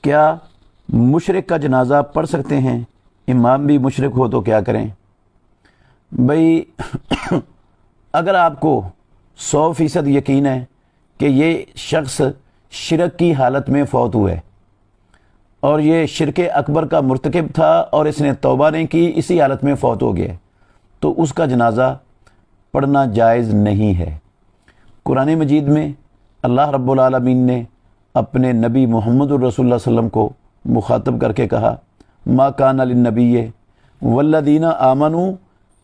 کیا مشرک کا جنازہ پڑھ سکتے ہیں؟ امام بھی مشرک ہو تو کیا کریں؟ بھئی اگر آپ کو 100% یقین ہے کہ یہ شخص شرک کی حالت میں فوت ہوئے اور یہ شرک اکبر کا مرتکب تھا اور اس نے توبہ نہیں کی، اسی حالت میں فوت ہو گیا، تو اس کا جنازہ پڑھنا جائز نہیں ہے۔ قرآن مجید میں اللہ رب العالمین نے اپنے نبی محمد الرسول اللہ صلی اللہ علیہ وسلم کو مخاطب کر کے کہا، ما کان للنبی والذین آمنوا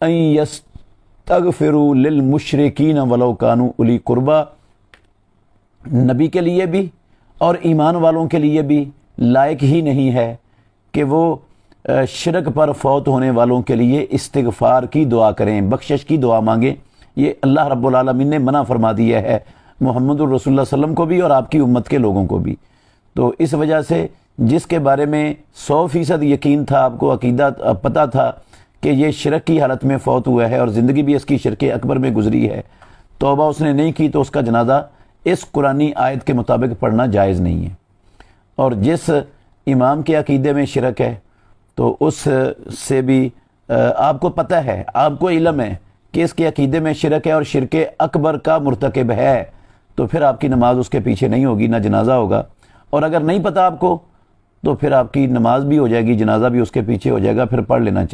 ان یستغفروا للمشرکین ولو کانوا اولی قربی، نبی کے لیے بھی اور ایمان والوں کے لیے بھی لائق ہی نہیں ہے کہ وہ شرک پر فوت ہونے والوں کے لیے استغفار کی دعا کریں، بخشش کی دعا مانگیں۔ یہ اللہ رب العالمین نے منع فرما دیا ہے محمد الرسول اللہ صلی اللہ علیہ وسلم کو بھی اور آپ کی امت کے لوگوں کو بھی۔ تو اس وجہ سے جس کے بارے میں 100% یقین تھا، آپ کو عقیدہ پتہ تھا کہ یہ شرک کی حالت میں فوت ہوا ہے اور زندگی بھی اس کی شرک اکبر میں گزری ہے، توبہ اس نے نہیں کی، تو اس کا جنازہ اس قرآنی آیت کے مطابق پڑھنا جائز نہیں ہے۔ اور جس امام کے عقیدے میں شرک ہے تو اس سے بھی آپ کو پتہ ہے، آپ کو علم ہے کہ اس کے عقیدے میں شرک ہے اور شرک اکبر کا مرتکب ہے، تو پھر آپ کی نماز اس کے پیچھے نہیں ہوگی، نہ جنازہ ہوگا۔ اور اگر نہیں پتہ آپ کو تو پھر آپ کی نماز بھی ہو جائے گی، جنازہ بھی اس کے پیچھے ہو جائے گا، پھر پڑھ لینا چاہیے۔